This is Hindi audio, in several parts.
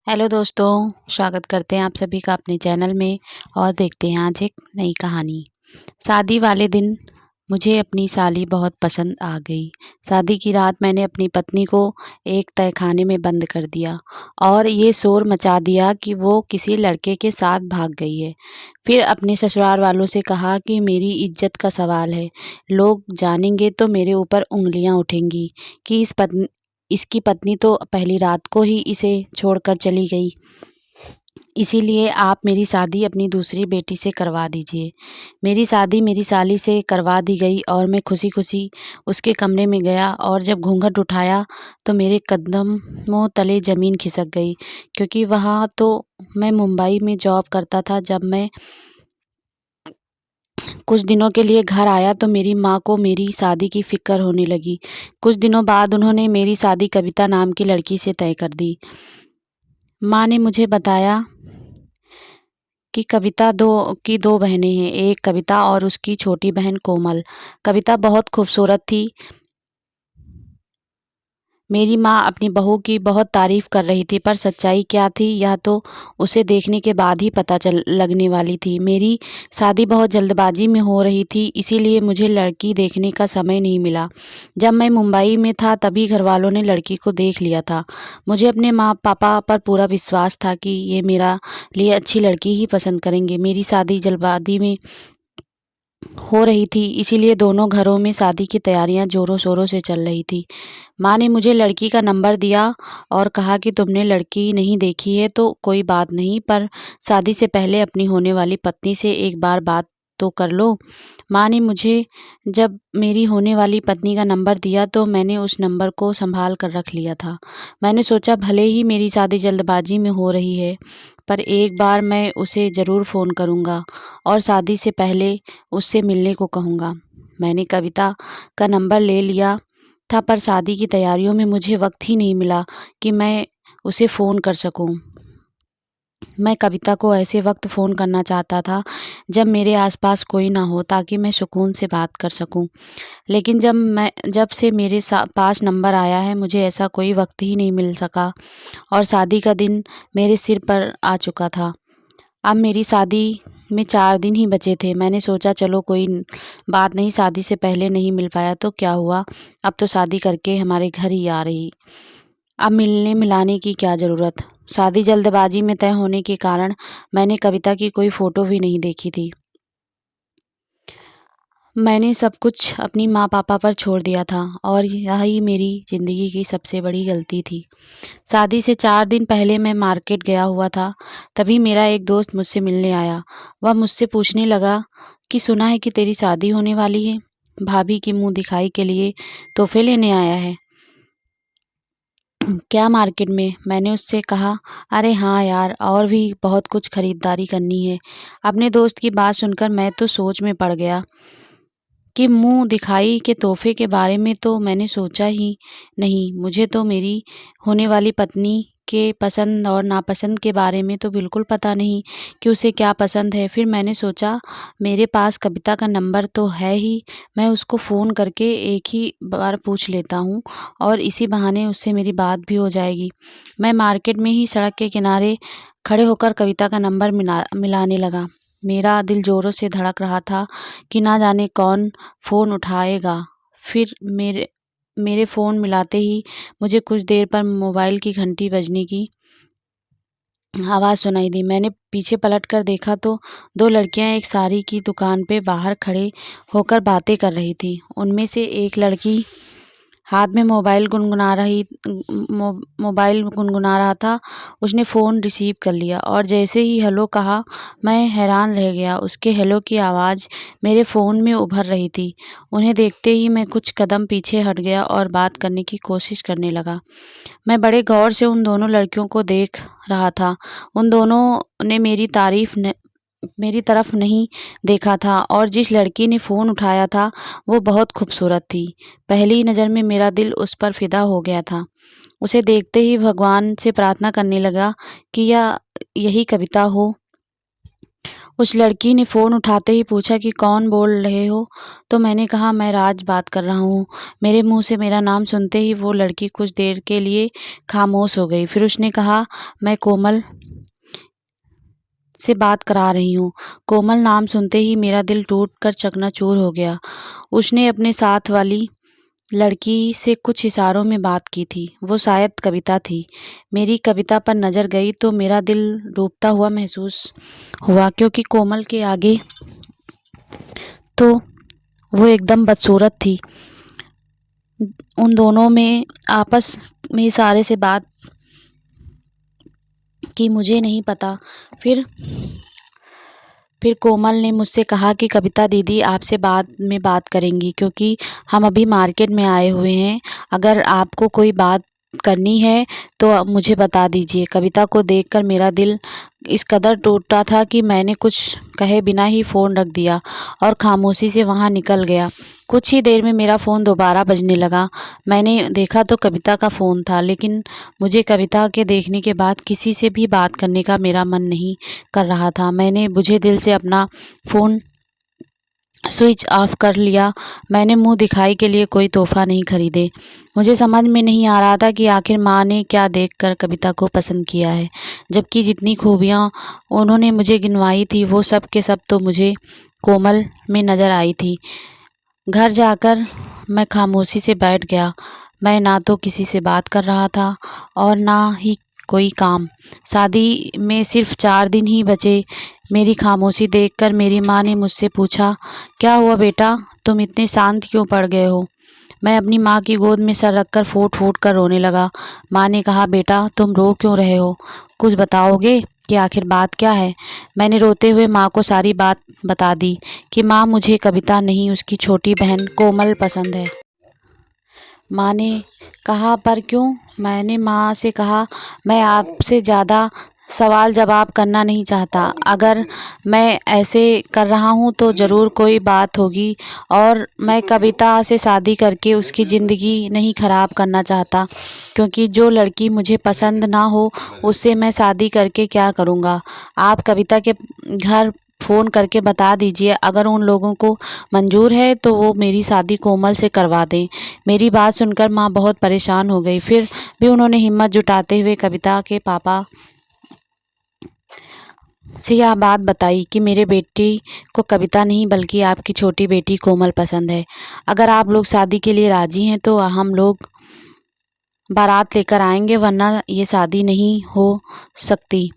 हेलो दोस्तों, स्वागत करते हैं आप सभी का अपने चैनल में। और देखते हैं आज एक नई कहानी। शादी वाले दिन मुझे अपनी साली बहुत पसंद आ गई। शादी की रात मैंने अपनी पत्नी को एक तहखाने में बंद कर दिया और ये शोर मचा दिया कि वो किसी लड़के के साथ भाग गई है। फिर अपने ससुराल वालों से कहा कि मेरी इज्जत का सवाल है, लोग जानेंगे तो मेरे ऊपर उंगलियां उठेंगी कि इसकी पत्नी तो पहली रात को ही इसे छोड़कर चली गई। इसीलिए आप मेरी शादी अपनी दूसरी बेटी से करवा दीजिए। मेरी शादी मेरी साली से करवा दी गई और मैं खुशी-खुशी उसके कमरे में गया और जब घूंघट उठाया तो मेरे कदमों तले ज़मीन खिसक गई, क्योंकि वहाँ तो मैं मुंबई में जॉब करता था। जब मैं कुछ दिनों के लिए घर आया तो मेरी माँ को मेरी शादी की फ़िक्र होने लगी। कुछ दिनों बाद उन्होंने मेरी शादी कविता नाम की लड़की से तय कर दी। माँ ने मुझे बताया कि कविता दो बहनें हैं, एक कविता और उसकी छोटी बहन कोमल। कविता बहुत खूबसूरत थी। मेरी माँ अपनी बहू की बहुत तारीफ़ कर रही थी, पर सच्चाई क्या थी यह तो उसे देखने के बाद ही पता चल लगने वाली थी। मेरी शादी बहुत जल्दबाजी में हो रही थी, इसीलिए मुझे लड़की देखने का समय नहीं मिला। जब मैं मुंबई में था तभी घरवालों ने लड़की को देख लिया था। मुझे अपने माँ पापा पर पूरा विश्वास था कि ये मेरा लिए अच्छी लड़की ही पसंद करेंगे। मेरी शादी जल्दबाजी में हो रही थी, इसीलिए दोनों घरों में शादी की तैयारियां ज़ोरों शोरों से चल रही थी। माँ ने मुझे लड़की का नंबर दिया और कहा कि तुमने लड़की नहीं देखी है तो कोई बात नहीं, पर शादी से पहले अपनी होने वाली पत्नी से एक बार बात तो कर लो। माँ ने मुझे जब मेरी होने वाली पत्नी का नंबर दिया तो मैंने उस नंबर को संभाल कर रख लिया था। मैंने सोचा भले ही मेरी शादी जल्दबाजी में हो रही है, पर एक बार मैं उसे ज़रूर फ़ोन करूँगा और शादी से पहले उससे मिलने को कहूँगा। मैंने कविता का नंबर ले लिया था, पर शादी की तैयारियों में मुझे वक्त ही नहीं मिला कि मैं उसे फ़ोन कर सकूं। मैं कविता को ऐसे वक्त फ़ोन करना चाहता था जब मेरे आसपास कोई ना हो, ताकि मैं सुकून से बात कर सकूं। लेकिन जब से मेरे पास नंबर आया है मुझे ऐसा कोई वक्त ही नहीं मिल सका और शादी का दिन मेरे सिर पर आ चुका था। अब मेरी शादी में 4 दिन ही बचे थे। मैंने सोचा चलो कोई बात नहीं, शादी से पहले नहीं मिल पाया तो क्या हुआ, अब तो शादी करके हमारे घर ही आ रही। अब मिलने मिलाने की क्या ज़रूरत। शादी जल्दबाजी में तय होने के कारण मैंने कविता की कोई फ़ोटो भी नहीं देखी थी। मैंने सब कुछ अपनी माँ पापा पर छोड़ दिया था और यही मेरी ज़िंदगी की सबसे बड़ी गलती थी। शादी से 4 दिन पहले मैं मार्केट गया हुआ था, तभी मेरा एक दोस्त मुझसे मिलने आया। वह मुझसे पूछने लगा कि सुना है कि तेरी शादी होने वाली है, भाभी की मुँह दिखाई के लिए तोहफ़े लेने आया है। क्या मार्केट में? मैंने उससे कहा, अरे हाँ यार, और भी बहुत कुछ खरीदारी करनी है। अपने दोस्त की बात सुनकर मैं तो सोच में पड़ गया कि मुँह दिखाई के तोहफ़े के बारे में तो मैंने सोचा ही नहीं। मुझे तो मेरी होने वाली पत्नी के पसंद और नापसंद के बारे में तो बिल्कुल पता नहीं कि उसे क्या पसंद है। फिर मैंने सोचा मेरे पास कविता का नंबर तो है ही, मैं उसको फ़ोन करके एक ही बार पूछ लेता हूँ और इसी बहाने उससे मेरी बात भी हो जाएगी। मैं मार्केट में ही सड़क के किनारे खड़े होकर कविता का नंबर मिलाने लगा। मेरा दिल ज़ोरों से धड़क रहा था कि ना जाने कौन फ़ोन उठाएगा। फिर मेरे मेरे फ़ोन मिलाते ही मुझे कुछ देर पर मोबाइल की घंटी बजने की आवाज़ सुनाई दी। मैंने पीछे पलट कर देखा तो 2 लड़कियां एक साड़ी की दुकान पे बाहर खड़े होकर बातें कर रही थीं। उनमें से एक लड़की हाथ में मोबाइल गुनगुना रहा था। उसने फ़ोन रिसीव कर लिया और जैसे ही हेलो कहा, मैं हैरान रह गया। उसके हेलो की आवाज़ मेरे फ़ोन में उभर रही थी। उन्हें देखते ही मैं कुछ कदम पीछे हट गया और बात करने की कोशिश करने लगा। मैं बड़े गौर से उन दोनों लड़कियों को देख रहा था। उन दोनों ने मेरी तरफ नहीं देखा था और जिस लड़की ने फ़ोन उठाया था वो बहुत खूबसूरत थी। पहली नज़र में मेरा दिल उस पर फ़िदा हो गया था। उसे देखते ही भगवान से प्रार्थना करने लगा कि यही कविता हो। उस लड़की ने फ़ोन उठाते ही पूछा कि कौन बोल रहे हो? तो मैंने कहा मैं राज बात कर रहा हूँ। मेरे मुँह से मेरा नाम सुनते ही वो लड़की कुछ देर के लिए खामोश हो गई। फिर उसने कहा, मैं कोमल से बात करा रही हूँ। कोमल नाम सुनते ही मेरा दिल टूट कर चकनाचूर हो गया। उसने अपने साथ वाली लड़की से कुछ इशारों में बात की थी। वो शायद कविता थी। मेरी कविता पर नज़र गई तो मेरा दिल डूबता हुआ महसूस हुआ, क्योंकि कोमल के आगे तो वो एकदम बदसूरत थी। उन दोनों में आपस में इशारे से बात की मुझे नहीं पता। फिर कोमल ने मुझसे कहा कि कविता दीदी आपसे बाद में बात करेंगी, क्योंकि हम अभी मार्केट में आए हुए हैं। अगर आपको कोई बात करनी है तो मुझे बता दीजिए। कविता को देखकर मेरा दिल इस कदर टूटा था कि मैंने कुछ कहे बिना ही फ़ोन रख दिया और खामोशी से वहाँ निकल गया। कुछ ही देर में मेरा फ़ोन दोबारा बजने लगा। मैंने देखा तो कविता का फ़ोन था, लेकिन मुझे कविता के देखने के बाद किसी से भी बात करने का मेरा मन नहीं कर रहा था। मैंने बुझे दिल से अपना फ़ोन स्विच ऑफ कर लिया। मैंने मुंह दिखाई के लिए कोई तोहफ़ा नहीं खरीदे। मुझे समझ में नहीं आ रहा था कि आखिर माँ ने क्या देखकर कविता को पसंद किया है, जबकि जितनी खूबियाँ उन्होंने मुझे गिनवाई थी वो सब के सब तो मुझे कोमल में नज़र आई थी। घर जाकर मैं खामोशी से बैठ गया। मैं ना तो किसी से बात कर रहा था और ना ही कोई काम। शादी में सिर्फ 4 दिन ही बचे। मेरी खामोशी देखकर मेरी माँ ने मुझसे पूछा, क्या हुआ बेटा, तुम इतने शांत क्यों पड़ गए हो? मैं अपनी माँ की गोद में सर रखकर फूट फूट कर रोने लगा। माँ ने कहा, बेटा तुम रो क्यों रहे हो? कुछ बताओगे कि आखिर बात क्या है? मैंने रोते हुए माँ को सारी बात बता दी कि माँ मुझे कविता नहीं, उसकी छोटी बहन कोमल पसंद है। माँ ने कहा, पर क्यों? मैंने माँ से कहा, मैं आपसे ज़्यादा सवाल जवाब करना नहीं चाहता। अगर मैं ऐसे कर रहा हूँ तो ज़रूर कोई बात होगी, और मैं कविता से शादी करके उसकी ज़िंदगी नहीं ख़राब करना चाहता, क्योंकि जो लड़की मुझे पसंद ना हो उससे मैं शादी करके क्या करूँगा। आप कविता के घर फ़ोन करके बता दीजिए, अगर उन लोगों को मंजूर है तो वो मेरी शादी कोमल से करवा दें। मेरी बात सुनकर माँ बहुत परेशान हो गई। फिर भी उन्होंने हिम्मत जुटाते हुए कविता के पापा से यह बात बताई कि मेरे बेटी को कविता नहीं बल्कि आपकी छोटी बेटी कोमल पसंद है। अगर आप लोग शादी के लिए राज़ी हैं तो हम लोग बारात लेकर आएंगे, वरना ये शादी नहीं हो सकती।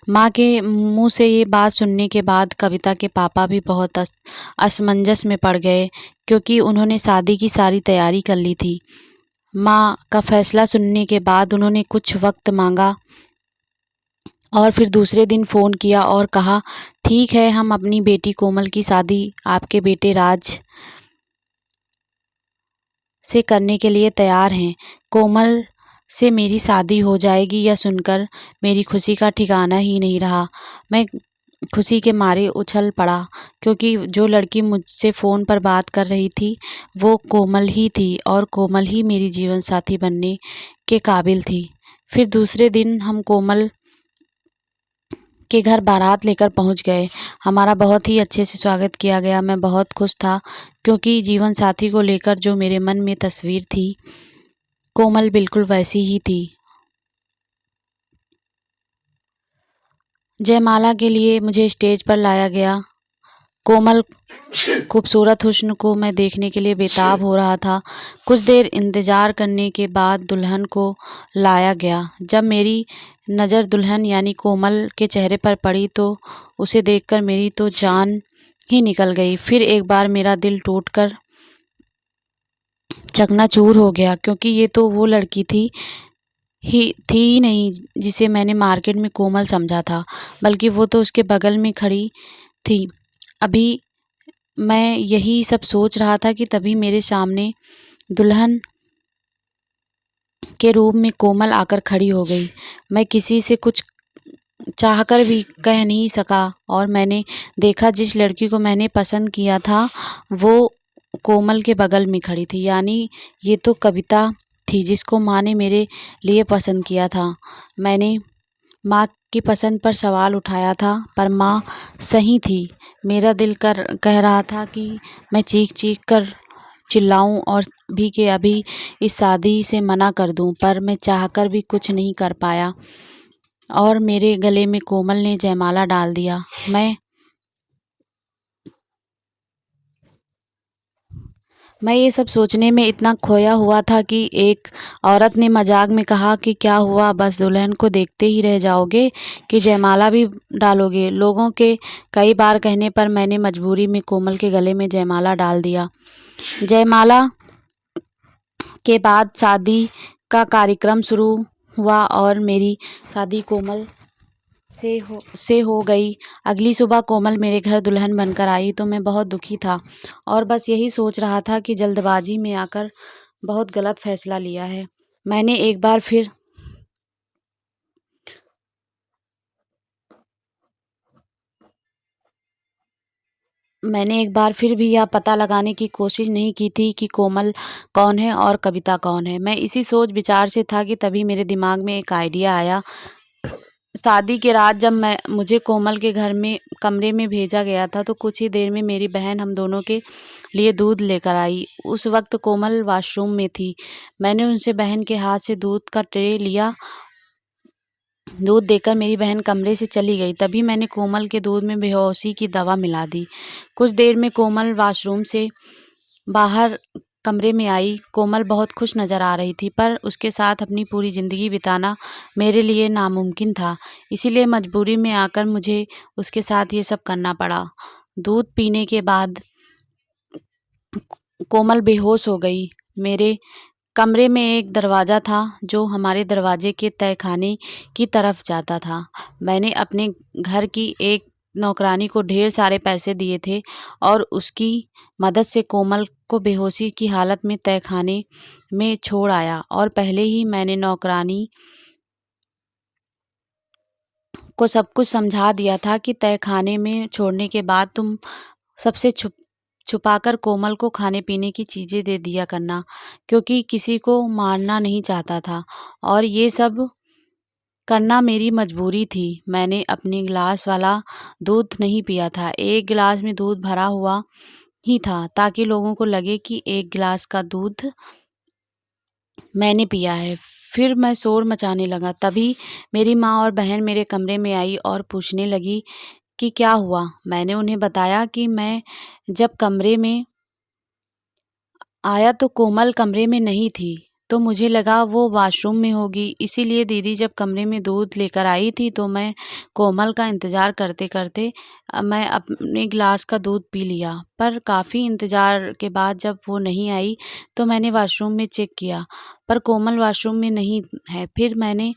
माँ के मुंह से ये बात सुनने के बाद कविता के पापा भी बहुत असमंजस में पड़ गए, क्योंकि उन्होंने शादी की सारी तैयारी कर ली थी। माँ का फैसला सुनने के बाद उन्होंने कुछ वक्त मांगा और फिर दूसरे दिन फ़ोन किया और कहा, ठीक है, हम अपनी बेटी कोमल की शादी आपके बेटे राज से करने के लिए तैयार हैं। कोमल से मेरी शादी हो जाएगी, यह सुनकर मेरी खुशी का ठिकाना ही नहीं रहा। मैं खुशी के मारे उछल पड़ा, क्योंकि जो लड़की मुझसे फ़ोन पर बात कर रही थी वो कोमल ही थी, और कोमल ही मेरी जीवन साथी बनने के काबिल थी। फिर दूसरे दिन हम कोमल के घर बारात लेकर पहुंच गए। हमारा बहुत ही अच्छे से स्वागत किया गया। मैं बहुत खुश था, क्योंकि जीवन साथी को लेकर जो मेरे मन में तस्वीर थी, कोमल बिल्कुल वैसी ही थी। जयमाला के लिए मुझे स्टेज पर लाया गया। कोमल खूबसूरत हुस्न को मैं देखने के लिए बेताब हो रहा था। कुछ देर इंतज़ार करने के बाद दुल्हन को लाया गया। जब मेरी नज़र दुल्हन यानी कोमल के चेहरे पर पड़ी तो उसे देखकर मेरी तो जान ही निकल गई। फिर एक बार मेरा दिल टूटकर चकनाचूर हो गया, क्योंकि ये तो वो लड़की थी ही नहीं जिसे मैंने मार्केट में कोमल समझा था, बल्कि वो तो उसके बगल में खड़ी थी। अभी मैं यही सब सोच रहा था कि तभी मेरे सामने दुल्हन के रूप में कोमल आकर खड़ी हो गई। मैं किसी से कुछ चाहकर भी कह नहीं सका, और मैंने देखा जिस लड़की को मैंने पसंद किया था वो कोमल के बगल में खड़ी थी। यानी ये तो कविता थी जिसको माँ ने मेरे लिए पसंद किया था। मैंने माँ की पसंद पर सवाल उठाया था, पर माँ सही थी। मेरा दिल कर कह रहा था कि मैं चीख-चीख कर चिल्लाऊं और भी कि अभी इस शादी से मना कर दूं, पर मैं चाहकर भी कुछ नहीं कर पाया और मेरे गले में कोमल ने जयमाला डाल दिया। मैं ये सब सोचने में इतना खोया हुआ था कि एक औरत ने मजाक में कहा कि क्या हुआ, बस दुल्हन को देखते ही रह जाओगे कि जयमाला भी डालोगे। लोगों के कई बार कहने पर मैंने मजबूरी में कोमल के गले में जयमाला डाल दिया। जयमाला के बाद शादी का कार्यक्रम शुरू हुआ और मेरी शादी कोमल से हो गई। अगली सुबह कोमल मेरे घर दुल्हन बनकर आई तो मैं बहुत दुखी था और बस यही सोच रहा था कि जल्दबाजी में आकर बहुत गलत फैसला लिया है। मैंने एक बार फिर भी यह पता लगाने की कोशिश नहीं की थी कि कोमल कौन है और कविता कौन है। मैं इसी सोच विचार से था कि तभी मेरे दिमाग में एक आइडिया आया। शादी के रात जब मैं मुझे कोमल के घर में कमरे में भेजा गया था तो कुछ ही देर में मेरी बहन हम दोनों के लिए दूध लेकर आई। उस वक्त कोमल वॉशरूम में थी। मैंने उनसे बहन के हाथ से दूध का ट्रे लिया। दूध देकर मेरी बहन कमरे से चली गई। तभी मैंने कोमल के दूध में बेहोशी की दवा मिला दी। कुछ देर में कोमल वॉशरूम से बाहर कमरे में आई। कोमल बहुत खुश नज़र आ रही थी, पर उसके साथ अपनी पूरी ज़िंदगी बिताना मेरे लिए नामुमकिन था। इसीलिए मजबूरी में आकर मुझे उसके साथ ये सब करना पड़ा। दूध पीने के बाद कोमल बेहोश हो गई। मेरे कमरे में एक दरवाज़ा था जो हमारे दरवाजे के तहखाने की तरफ जाता था। मैंने अपने घर की एक नौकरानी को ढेर सारे पैसे दिए थे और उसकी मदद से कोमल को बेहोशी की हालत में तहखाने में छोड़ आया और पहले ही मैंने नौकरानी को सब कुछ समझा दिया था कि तहखाने में छोड़ने के बाद तुम सबसे छुपाकर कोमल को खाने पीने की चीज़ें दे दिया करना, क्योंकि किसी को मारना नहीं चाहता था और ये सब करना मेरी मजबूरी थी। मैंने अपनी गिलास वाला दूध नहीं पिया था। एक गिलास में दूध भरा हुआ ही था ताकि लोगों को लगे कि एक गिलास का दूध मैंने पिया है। फिर मैं शोर मचाने लगा। तभी मेरी माँ और बहन मेरे कमरे में आई और पूछने लगी कि क्या हुआ। मैंने उन्हें बताया कि मैं जब कमरे में आया तो कोमल कमरे में नहीं थी, तो मुझे लगा वो वॉशरूम में होगी। इसीलिए दीदी जब कमरे में दूध लेकर आई थी तो मैं कोमल का इंतज़ार करते करते मैं अपने गिलास का दूध पी लिया। पर काफ़ी इंतज़ार के बाद जब वो नहीं आई तो मैंने वॉशरूम में चेक किया, पर कोमल वॉशरूम में नहीं है। फिर मैंने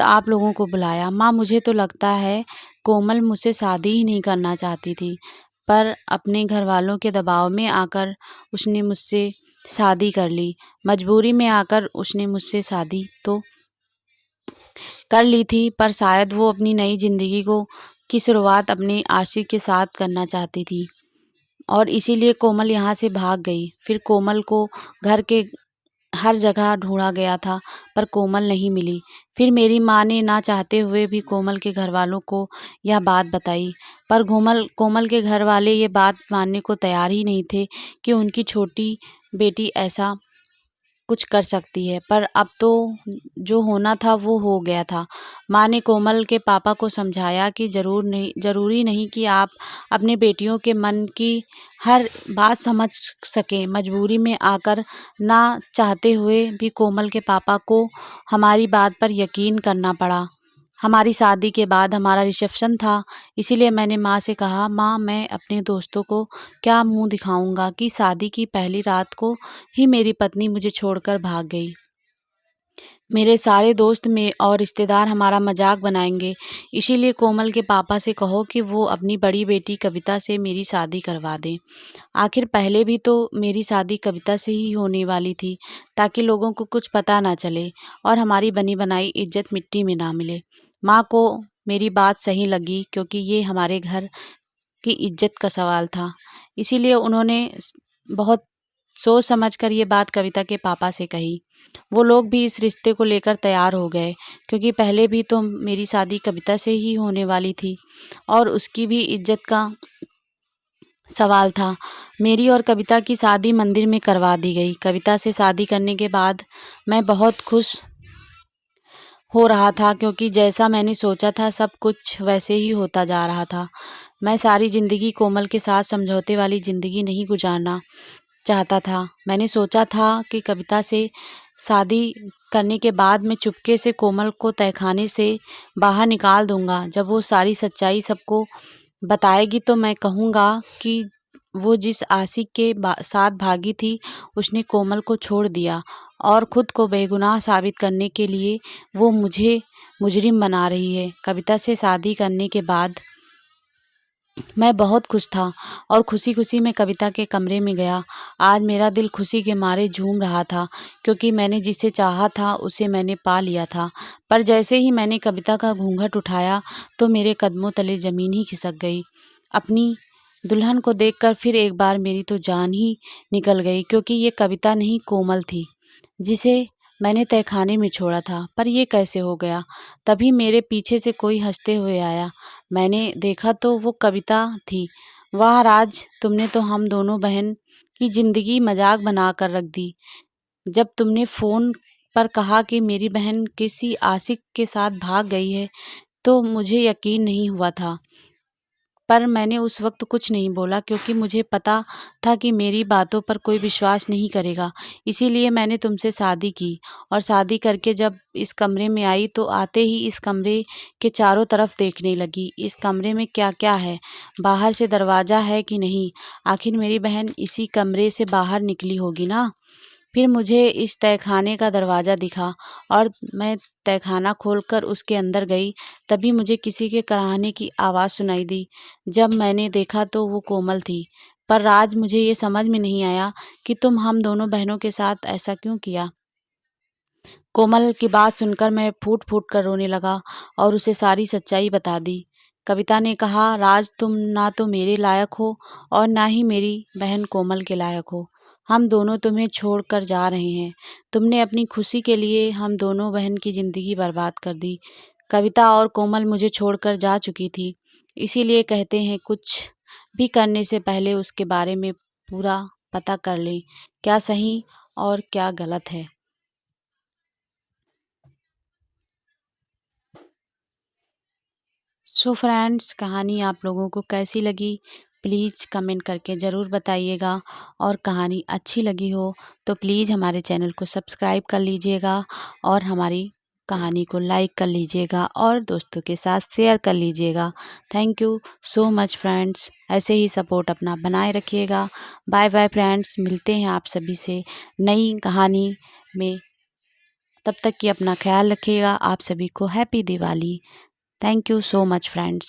आप लोगों को बुलाया। माँ, मुझे तो लगता है कोमल मुझसे शादी ही नहीं करना चाहती थी, पर अपने घर वालों के दबाव में आकर उसने मुझसे शादी कर ली। मजबूरी में आकर उसने मुझसे शादी तो कर ली थी, पर शायद वो अपनी नई ज़िंदगी को की शुरुआत अपने आशिक के साथ करना चाहती थी और इसीलिए कोमल यहाँ से भाग गई। फिर कोमल को घर के हर जगह ढूंढा गया था, पर कोमल नहीं मिली। फिर मेरी माँ ने ना चाहते हुए भी कोमल के घर वालों को यह बात बताई, पर कोमल के घर वाले ये बात मानने को तैयार ही नहीं थे कि उनकी छोटी बेटी ऐसा कुछ कर सकती है। पर अब तो जो होना था वो हो गया था। माँ ने कोमल के पापा को समझाया कि ज़रूरी नहीं कि आप अपने बेटियों के मन की हर बात समझ सकें। मजबूरी में आकर ना चाहते हुए भी कोमल के पापा को हमारी बात पर यकीन करना पड़ा। हमारी शादी के बाद हमारा रिसेप्शन था, इसीलिए मैंने माँ से कहा, माँ, मैं अपने दोस्तों को क्या मुँह दिखाऊंगा कि शादी की पहली रात को ही मेरी पत्नी मुझे छोड़कर भाग गई। मेरे सारे दोस्त में और रिश्तेदार हमारा मजाक बनाएंगे। इसीलिए कोमल के पापा से कहो कि वो अपनी बड़ी बेटी कविता से मेरी शादी करवा दें। आखिर पहले भी तो मेरी शादी कविता से ही होने वाली थी, ताकि लोगों को कुछ पता ना चले और हमारी बनी बनाई इज्जत मिट्टी में ना मिले। माँ को मेरी बात सही लगी, क्योंकि ये हमारे घर की इज्जत का सवाल था। इसीलिए उन्होंने बहुत सोच समझकर ये बात कविता के पापा से कही। वो लोग भी इस रिश्ते को लेकर तैयार हो गए, क्योंकि पहले भी तो मेरी शादी कविता से ही होने वाली थी और उसकी भी इज्जत का सवाल था। मेरी और कविता की शादी मंदिर में करवा दी गई। कविता से शादी करने के बाद मैं बहुत खुश हो रहा था, क्योंकि जैसा मैंने सोचा था सब कुछ वैसे ही होता जा रहा था। मैं सारी ज़िंदगी कोमल के साथ समझौते वाली ज़िंदगी नहीं गुजारना चाहता था। मैंने सोचा था कि कविता से शादी करने के बाद मैं चुपके से कोमल को तहखाने से बाहर निकाल दूंगा। जब वो सारी सच्चाई सबको बताएगी तो मैं कहूँगा कि वो जिस आशिक के साथ भागी थी उसने कोमल को छोड़ दिया और खुद को बेगुनाह साबित करने के लिए वो मुझे मुजरिम बना रही है। कविता से शादी करने के बाद मैं बहुत खुश था और खुशी खुशी में कविता के कमरे में गया। आज मेरा दिल खुशी के मारे झूम रहा था, क्योंकि मैंने जिसे चाहा था उसे मैंने पा लिया था। पर जैसे ही मैंने कविता का घूंघट उठाया तो मेरे कदमों तले ज़मीन ही खिसक गई। अपनी दुल्हन को देखकर फिर एक बार मेरी तो जान ही निकल गई, क्योंकि ये कविता नहीं कोमल थी जिसे मैंने तहखाने में छोड़ा था। पर ये कैसे हो गया? तभी मेरे पीछे से कोई हंसते हुए आया। मैंने देखा तो वो कविता थी। वाह राज, तुमने तो हम दोनों बहन की जिंदगी मजाक बना कर रख दी। जब तुमने फ़ोन पर कहा कि मेरी बहन किसी आशिक के साथ भाग गई है तो मुझे यकीन नहीं हुआ था। पर मैंने उस वक्त कुछ नहीं बोला, क्योंकि मुझे पता था कि मेरी बातों पर कोई विश्वास नहीं करेगा। इसीलिए मैंने तुमसे शादी की और शादी करके जब इस कमरे में आई तो आते ही इस कमरे के चारों तरफ देखने लगी। इस कमरे में क्या क्या है, बाहर से दरवाज़ा है कि नहीं, आखिर मेरी बहन इसी कमरे से बाहर निकली होगी ना। फिर मुझे इस तहखाने का दरवाज़ा दिखा और मैं तहखाना खोलकर उसके अंदर गई। तभी मुझे किसी के कराहने की आवाज़ सुनाई दी। जब मैंने देखा तो वो कोमल थी। पर राज, मुझे ये समझ में नहीं आया कि तुम हम दोनों बहनों के साथ ऐसा क्यों किया। कोमल की बात सुनकर मैं फूट फूट कर रोने लगा और उसे सारी सच्चाई बता दी। कविता ने कहा, राज, तुम ना तो मेरे लायक हो और ना ही मेरी बहन कोमल के लायक हो। हम दोनों तुम्हें छोड़कर जा रहे हैं। तुमने अपनी खुशी के लिए हम दोनों बहन की ज़िंदगी बर्बाद कर दी। कविता और कोमल मुझे छोड़कर जा चुकी थी। इसीलिए कहते हैं कुछ भी करने से पहले उसके बारे में पूरा पता कर लें, क्या सही और क्या गलत है। सो फ्रेंड्स, कहानी आप लोगों को कैसी लगी प्लीज़ कमेंट करके ज़रूर बताइएगा। और कहानी अच्छी लगी हो तो प्लीज़ हमारे चैनल को सब्सक्राइब कर लीजिएगा और हमारी कहानी को लाइक कर लीजिएगा और दोस्तों के साथ शेयर कर लीजिएगा। Thank you so much friends, ऐसे ही सपोर्ट अपना बनाए रखिएगा। बाय बाय फ्रेंड्स, मिलते हैं आप सभी से नई कहानी में। तब तक कि अपना ख्याल रखिएगा। आप सभी को happy Diwali. Thank you so much, friends.